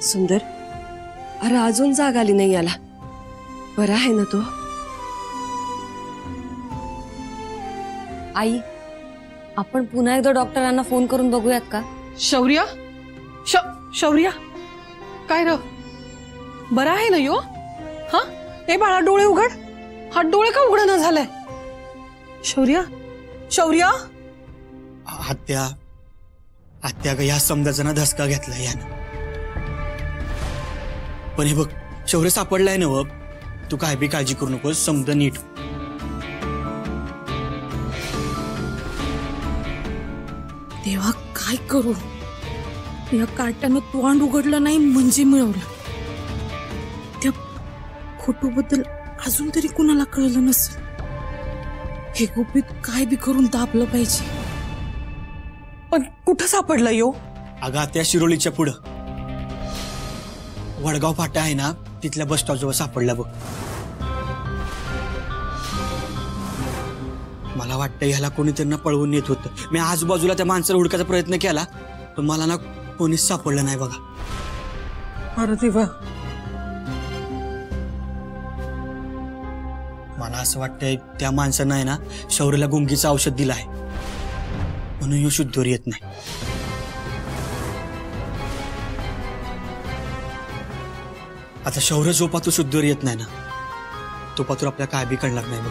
सुंदर, अरे अजून जाग आली नाही याला. बरा आहे ना तो? आई, आपण पुन्हा एकदा डॉक्टरांना फोन करून बघूयात का? शौर्य, शौर्य, काय र? बरा आहे ना यो? हा, ए बाळा डोळे उघड. हा डोळे का उघडना झालाय? शौर्य, शौर्य. आत्या, आत्या ग या समजाचा ना धसका घेतला यानं. पण हे बघ, शौर्य सापडलाय ना व. तू काय बी काळजी करू नकोस, समजा नीट. देवा काय करू? या कार्ट्यानं तोंड उघडलं नाही म्हणजे मिळवलं. त्या फोटोबद्दल अजून तरी कुणाला कळलं नसेल. हे गुपित काय बी करून दाबलं पाहिजे. पण कुठं सापडलं यो? अगं त्या शिरोलीच्या पुढं वडगाव फाटा आहे ना, तिथल्या बस स्टॉप जवळ सापडला बघ. मला वाटतं ह्याला कोणीतरी पळवून नेत होतं. मी आजूबाजूला त्या माणसाला हुडकायचा प्रयत्न केला, पण मला ना कोणीच सापडलं नाही बघा. अरे देवा, मला असं वाटतंय त्या माणसानं आहे ना शौर्यला गुंगीचं औषध दिलं आहे, म्हणून ह्यो शुद्धीवर येत नाही. आता शौर्य जोपातूर शुद्धीवर येत नाही ना, तोपातूर आपल्याला काय बी कळणार नाही बघ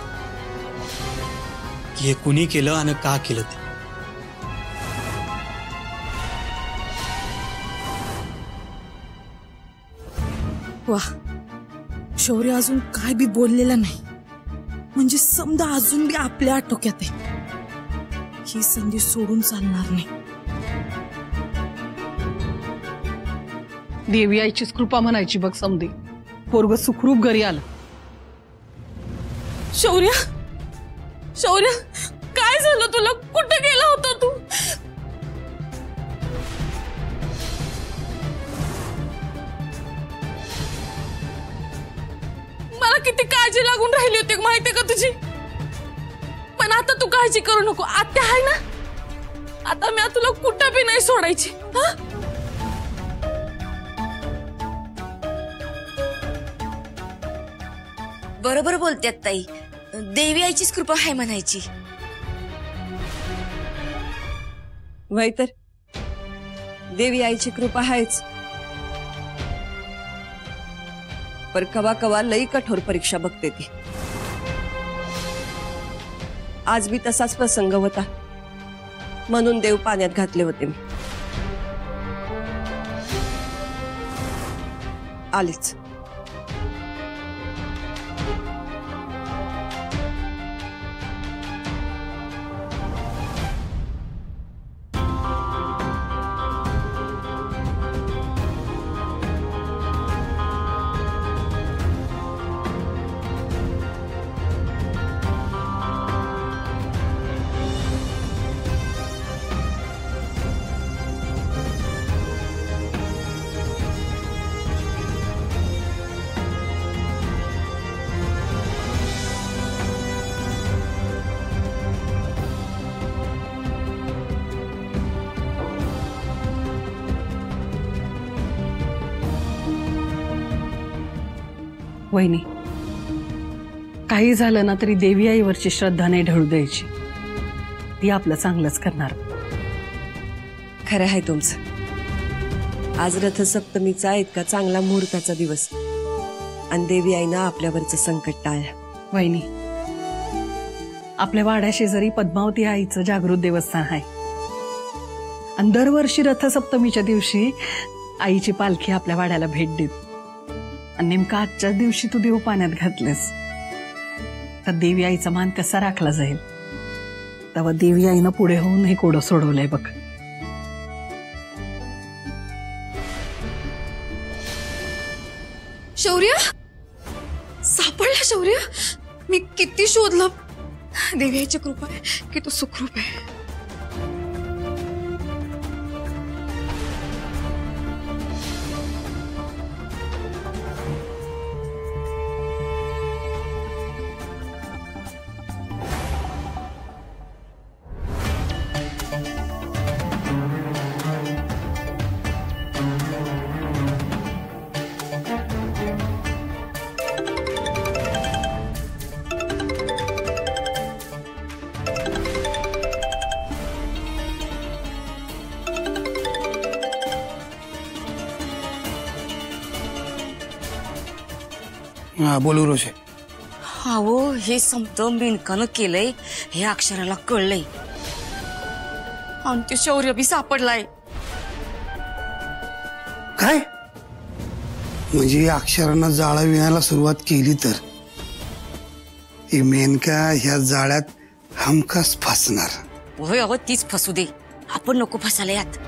की हे कुणी केलं आणि का केलं ते. वाह, शौर्य अजून काय बी बोललेला नाही, म्हणजे समजा अजून बी आपल्या आटोक्यात आहे. ही संधी सोडून चालणार नाही. देवी आईचीच कृपा म्हणायची बघ समधी. पोरग सुखरूप घरी आलं. शौर्य, शौर्य, काय झालं तुला? कुठे गेला होता तू? मला किती काळजी लागून राहिली होती माहितीये का तुझी? पण आता तू काळजी करू नको, आत्या आहे ना. आता मी तुला कुठं बी नाही सोडायची. हा, बरोबर बोलतेत ताई. देवी आईचीच कृपा आहे म्हणायची. वय तर देवी आईची कृपा आहेच, पर कवा कवा लई कठोर परीक्षा बघते ती. आज बी तसाच प्रसंग होता, म्हणून देव पाण्यात घातले होते मी. आलेच. वहिनी, काही झालं ना तरी देवी आईवरची श्रद्धा नाही ढळू द्यायची. ती आपलं चांगलंच करणार. खरं आहे तुमचं. आज रथसप्तमीचा इतका चांगला मुहूर्ताचा दिवस, आणि देवी आईनं आपल्यावरचं संकट टाळलं. वहिनी, आपल्या वाड्या शेजारी पद्मावती आईचं जागृत देवस्थान आहे, आणि दरवर्षी रथसप्तमीच्या दिवशी आईची पालखी आपल्या वाड्याला भेट देत. आणि नेमका आजच्याच दिवशी तू देव पाण्यात घातलेस, तर देवी आईचा मान कसा राखला जाईल. तेव्हा देवी आईनं पुढे होऊन हे कोडं सोडवलंय बघ. शौर्य, सापडला शौर्य. मी किती शोधलं. देवी आईची कृपा आहे की तू सुखरूप आहे. हा बोलू रोशे. अहो हे समतं मेनकानं केलंय हे अक्षराला कळलंय आणि ते शौर्य बी सापडलाय. काय म्हणजे अक्षरांना जाळा विणायला सुरुवात केली तर ही मेनका ह्या जाळ्यात हमखास फसणार. होय अहो तीच फसू दे, आपण नको फसायला यात.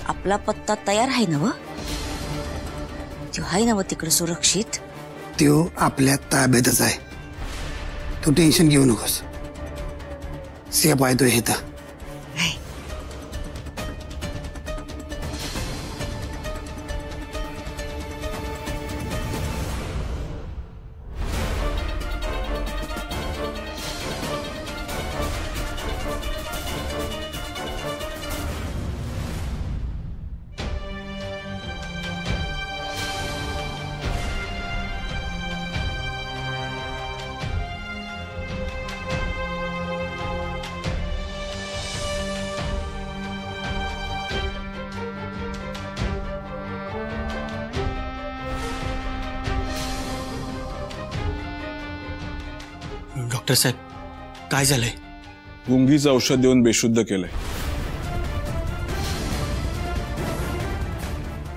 आपला पत्ता तयार आहे ना व, तो आहे ना व तिकडे सुरक्षित. तो आपल्या ताब्यातच आहे, तू टेन्शन घेऊ नकोस. सेफ आहे तो हे तर. डॉक्टर साहेब काय झालंय? गुंगीचं औषध देऊन बेशुद्ध केलंय.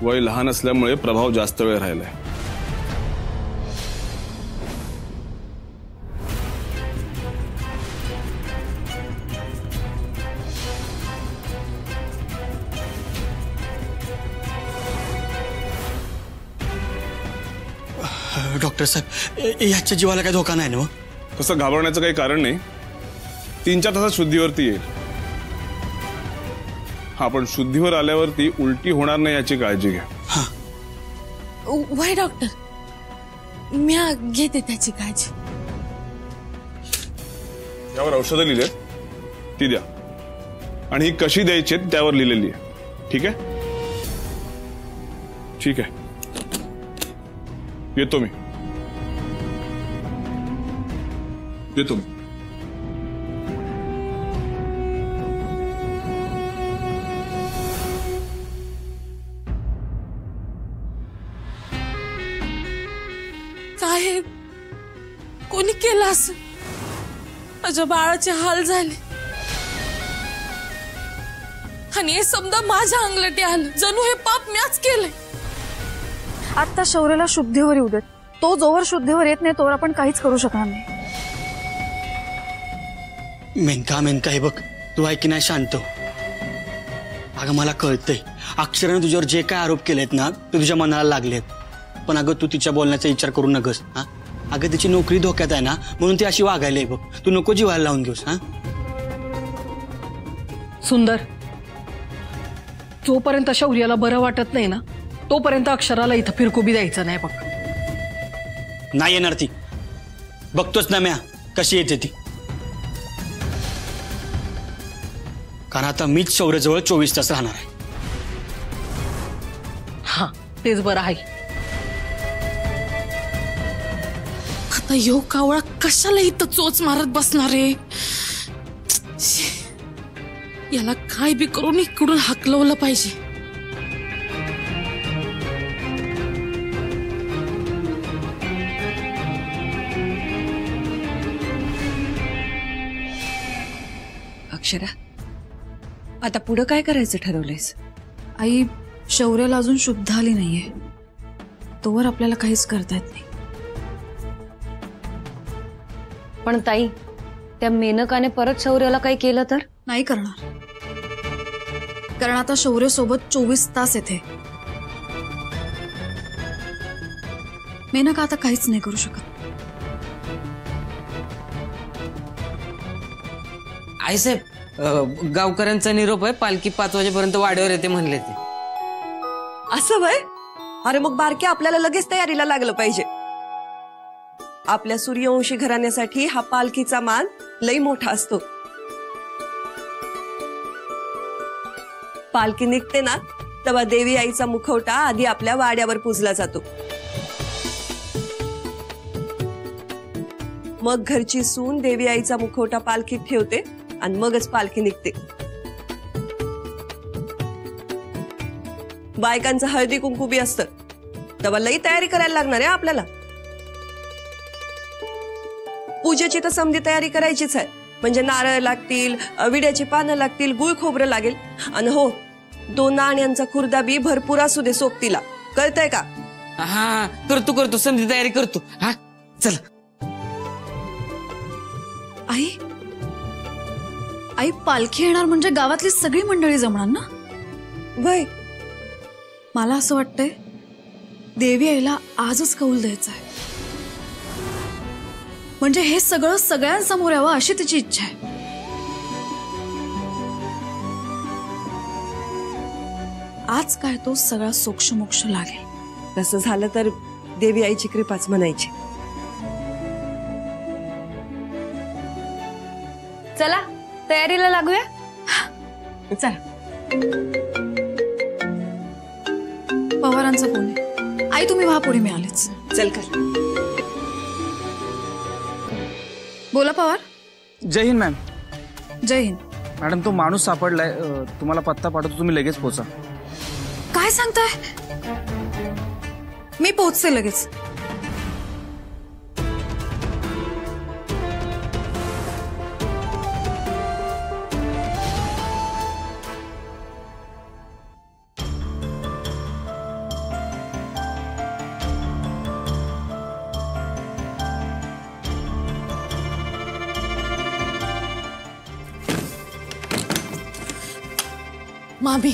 वय लहान असल्यामुळे प्रभाव जास्त वेळ राहिलाय. डॉक्टर साहेब ह्याच्या जीवाला काही धोका नाही ना? तसं घाबरण्याचं काही कारण नाही. 3-4 तासात शुद्धीवरती येईल. हा पण शुद्धीवर आल्यावरती उलटी होणार नाही याची काळजी घ्या. वय डॉक्टर, मी घेते त्याची काळजी. यावर औषधं लिहिलेत ती द्या आणि ही कशी द्यायची त्यावर लिहिलेली आहे. ठीक आहे? ठीक आहे, येतो मी. येतो मी. साहेब कोणी केलं असं? माझ्या बाळाचे हाल झाले आणि हे समजा माझ्या अंगलटी आलं. जणू हे पाप म्याच केलंय. आता शौर्याला शुद्धीवर येऊ देत. तो जोवर शुद्धीवर येत नाही तोवर आपण काहीच करू शकणार नाही. मेनका हे बघ, तू आहे की नाही शांत. अगं मला कळतंय अक्षराने तुझ्यावर जे काय आरोप केलेत ना ते तुझ्या मनाला लागलेत. पण अगं तू तिच्या बोलण्याचा विचार करू नकस. हा अगं तिची नोकरी धोक्यात आहे ना, म्हणून ती अशी वागायला बघ. तू नको जीवाला लावून घेऊस. हा सुंदर, जोपर्यंत शौर्याला बरं वाटत नाही ना तोपर्यंत अक्षराला इथं फिरकू बी द्यायचं नाही. बघ नाही येणार ती. बघतोच ना म्या कशी येते ती. कारण आता मीच शौर्याजवळ 24 तास राहणार आहे. हा तेच बरं आहे. आता यो कावळा कशाला इथं चोच मारत बसणार आहे? याला काय बी करून इकडून हाकलवलं पाहिजे. अक्षरा, आता पुढं काय करायचं ठरवलंयस? आई, शौर्याला अजून शुद्ध आली नाहीये, तोवर आपल्याला काहीच करता येत नाही. पण ताई, त्या मेनकाने परत शौर्याला काही केलं तर? नाही करणार, कारण आता शौर्य सोबत 24 तास येते. मेनका आता काहीच नाही करू शकत. आईसाहेब, गावकऱ्यांचा निरोप आहे. पालखी 5 वाजेपर्यंत वाड्यावर येते म्हणले ते. असं वय? अरे मग बारक्या आपल्याला लगेच तयारीला लागलं पाहिजे. आपल्या सूर्यवंशी घराण्यासाठी हा पालखीचा मान लई मोठा असतो. पालखी निघते ना तेव्हा देवी आईचा मुखवटा आधी आपल्या वाड्यावर पुजला जातो. मग घरची सून देवी आईचा मुखवटा पालखीत ठेवते आणि मगच पालखी निघते. बायकांचं हळदी कुंकू बी असतं तेव्हा लई तयारी करायला लागणार आहे आपल्याला. पूजेची तर समधी तयारी करायचीच आहे. म्हणजे नारळ लागतील, विड्याची पानं लागतील, गुळ खोबरं लागेल. आणि हो, 2 नाण्यांचा खुर्दा बी भरपूर असू दे सोबतीला. कळतंय का? हा करतो समधी तयारी करतो. हा चल. आई पालखी येणार म्हणजे गावातली सगळी मंडळी जमणार ना? वय मला असं वाटतंय देवी आईला आजच कौल द्यायचा आहे. म्हणजे हे सगळं सगळ्यांसमोर यावं अशी तिची इच्छा आहे. आज काय तो सगळा सोक्षमोक्ष लागेल. तसं झालं तर देवी आईची कृपाच म्हणायची. चला तयारीला लागूया. चला. पवारांचा फोन आहे. आई तुम्ही व्हा पुढे, मी आलेच. चल कर. बोला पवार. जय हिंद मॅम. जय हिंद मॅडम. तो माणूस सापडलाय, तुम्हाला पत्ता पाठवतो, तुम्ही लगेच पोहोचा. काय सांगताय? मी पोहोचते लगेच. मामी,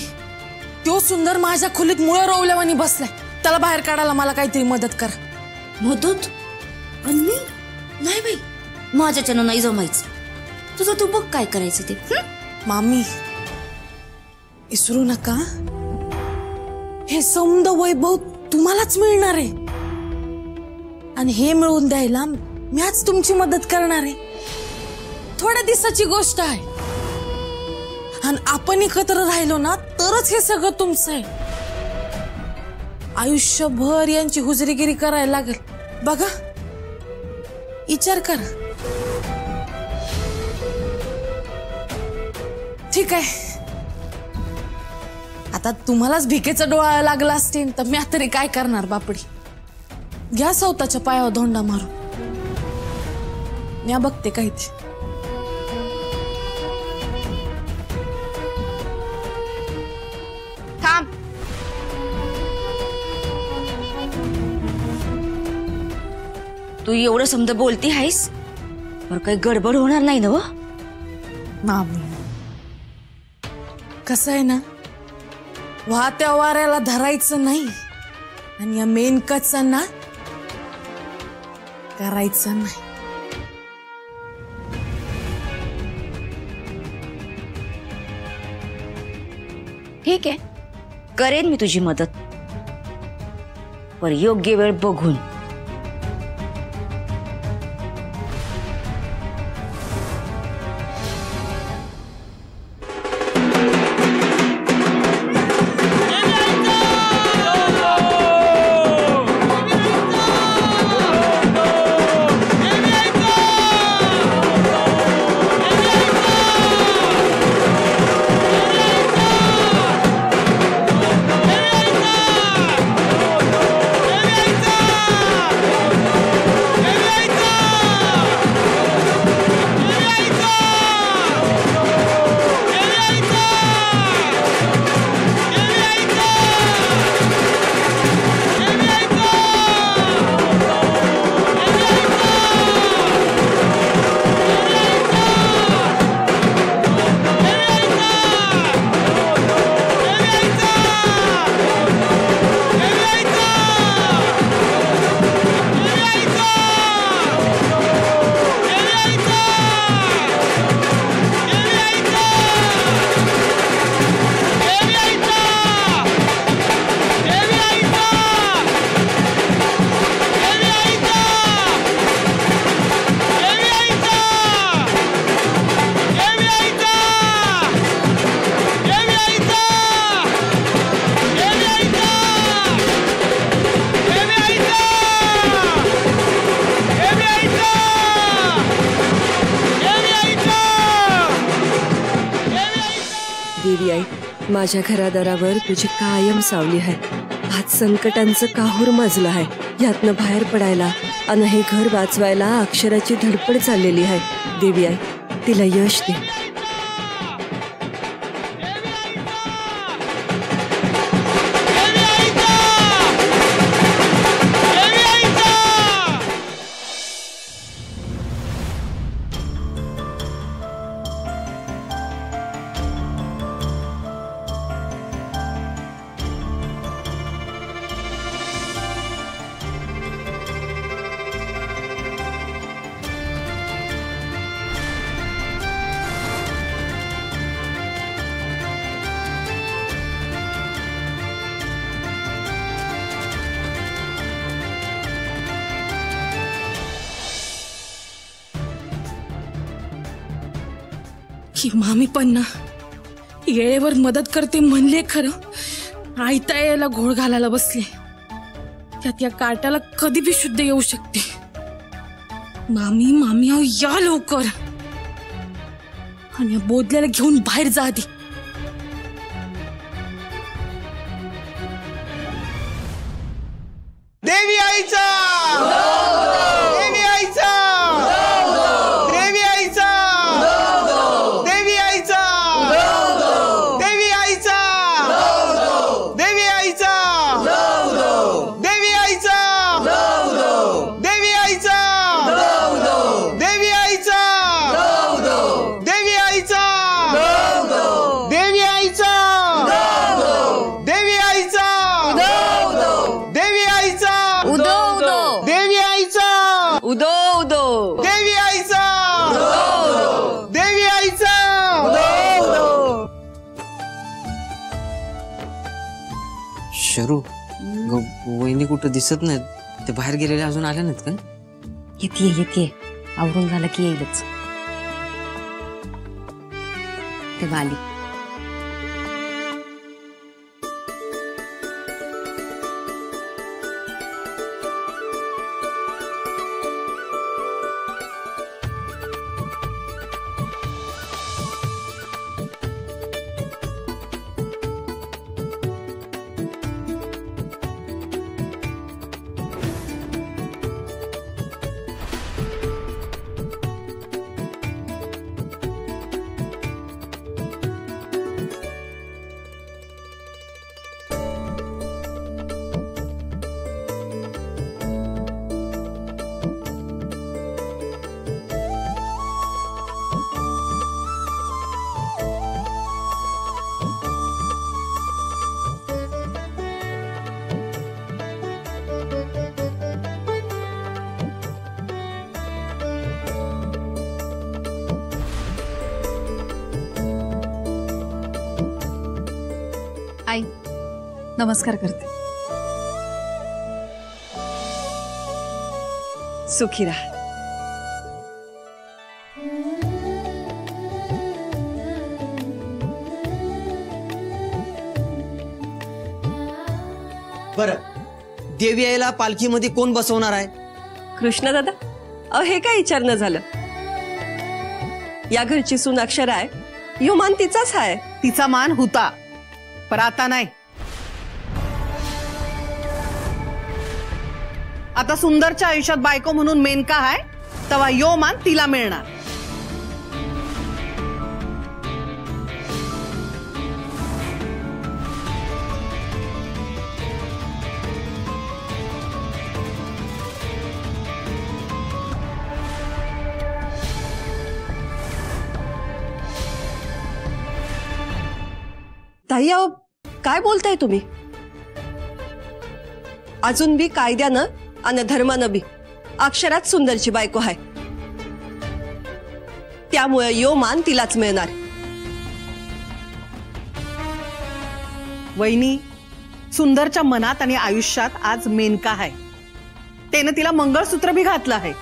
तो सुंदर माझ्या खोलीत मुळं रोवल्यावानी बसलाय. त्याला बाहेर काढायला मला काहीतरी मदत करा. मदत? आणि मी? नाही बाई, माझ्याच्यानं नाही जमायचं. तुझं तू बघ काय करायचं ते. मामी विसरू नका, हे सौंद वैभव तुम्हालाच मिळणार आहे. आणि हे मिळवून द्यायला मीच तुमची मदत करणार आहे. थोड्या दिवसाची गोष्ट आहे. आणि आपण एकत्र राहिलो ना तरच हे सगळं तुमचं आहे. आयुष्यभर यांची हुजरीगिरी करायला लागेल. बघा, विचार करा. ठीक आहे, आता तुम्हालाच भिकेचा डोळा लागला असतील तर मी तरी काय करणार. बापडी घ्या स्वतःच्या पायावर धोंडा मारून. मी बघते काही ते. थांब. तू एवढं समजा बोलती आहेस, पर काही गडबड होणार नाही ना? मामी, कसं आहे ना, वाहत्या वाऱ्याला धरायचं नाही आणि या मेनकाचांना करायचं नाही. ठीक आहे, करेन मी तुझी मदत, पर योग्य वेळ बघून. देवी आई, माझ्या घरादारावर तुझी कायम सावली आहे. आज संकटांचं काहूर माजलं आहे. यातनं बाहेर पडायला आणि हे घर वाचवायला अक्षराची धडपड चाललेली आहे. देवी आई, तिला यश दे. ही मामी पण ना येळेवर मदत करते म्हणले खरं, आयता यायला घोळ घालायला बसले. त्यात या कार्टाला कधी बी शुद्ध येऊ शकते. मामी मामी अहो या लवकर, आणि या बोधल्याला घेऊन बाहेर जा आधी. देवी आईचा, देवी आईचा, देवी आईचा, देवी आईचा, देवी आईचा, देवी आईचा, देवी आईचा, देवी आईचा, देवी आईचा, देवी आईचा, देवी आईचा, देवी आईचा, देवी आईचा, उदो उदो, देवी आईचा, उदो उदो, देवी आईचा, देवी आईचा, शरू वहिनी कुठं दिसत नाहीत. ते बाहेर गेलेले अजून आले नाहीत का? येते आवरून झालं की येईलच. ते आली. आई नमस्कार करते. सुखी राहा. बरं, देवी आईला पालखीमध्ये कोण बसवणार आहे? कृष्ण दादा, अहो हे काय विचारणं झालं? या घरची सून अक्षरा आहे, यो मान तिचाच आहे. तिचा मान होता, पण आता नाही. आता सुंदरच्या आयुष्यात बायको म्हणून मेनका आहे, तेव्हा यो मान तिला मिळणार. ताई, अहो काय बोलताय तुम्ही? अजून बी कायद्यानं आणि धर्मानं बी अक्षरात सुंदरची बायको आहे, त्यामुळे यो मान तिलाच मिळणार. वहिनी, सुंदरच्या मनात आणि आयुष्यात आज मेनका आहे. त्यानं तिला मंगळसूत्र भी घातलं आहे.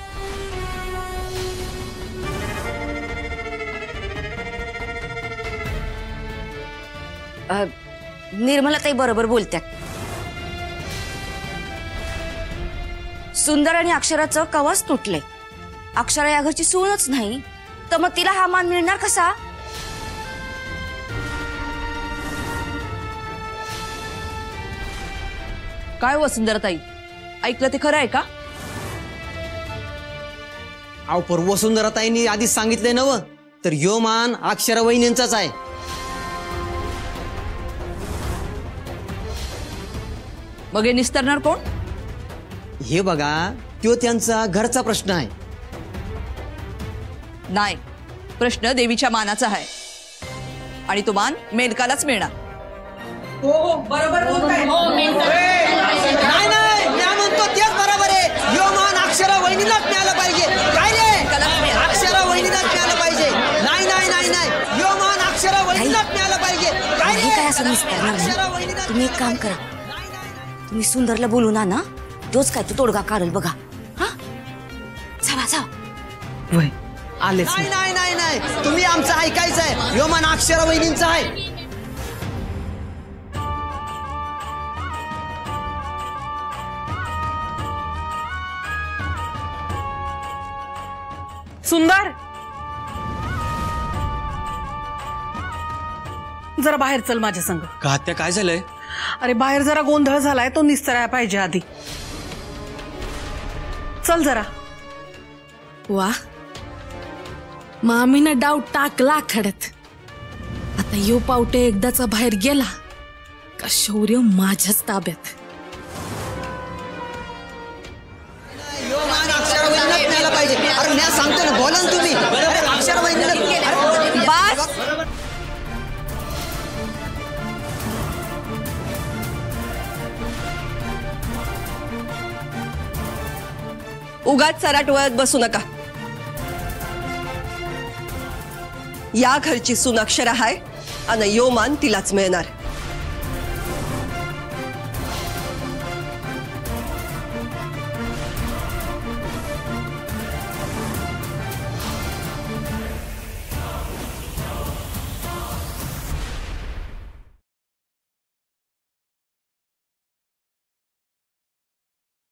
निर्मलाताई बरोबर बोलतात. सुंदर आणि अक्षराचं कवच तुटलंय. अक्षरा या घरची सूनच नाही, तर मग तिला हा मान मिळणार कसा? काय वसुंधराताई, ऐकलं ते खरं आहे का? अहो पर वसुंधराताईंनी आधीच सांगितलंय नव, तर यो मान अक्षरा वहिनींचाच आहे. मग हे निस्तरणार कोण? हे बघा, तो त्यांचा घरचा प्रश्न आहे. नाही, प्रश्न देवीच्या मानाचा आहे आणि तो मान मेनकालाच मिळणार. हो बरोबर बोलताय. नाही नाही, मी म्हणतो तेच बरोबर आहे. यो मान अक्षरा वहिनीलाच मिळाला पाहिजे. काय रे, अक्षरा वहिनीलाच मिळालं पाहिजे. नाही नाही नाही नाही, यो मान अक्षरा वहिनीलाच मिळाला पाहिजे. काय हे काय असं निस्तारणार नाही. तुम्ही एक काम करा, तुम्ही सुंदरला बोलून आणा, तोच काय तो तोडगा काढल बघा. हा, जावा जावा. वय आलेच नाही नाही नाही नाही, तुम्ही आमचं ऐकायचं आहे. यो मान अक्षरा वहिनींचा आहे. सुंदर, जरा बाहेर चल माझ्या संग. का त्या काय झालंय? अरे बाहेर जरा गोंधळ झालाय, तो निस्तराया पाहिजे आधी. चल जरा. वा, मामीनं डाव टाकला आखाड्यात. आता यो पावटे एकदाचा बाहेर गेला का शौर्य माझ्याच ताब्यात. यो मान अक्षरा वहिनीलाच मिळाला पाहिजे. अरे मी सांगतो ना, बोला ना तुम्ही. अरे अक्षरा वहिनीला बस. उगाच सराट वळत बसू नका. या घरची सून अक्षरा हाय आणि यो मान तिलाच मिळणार.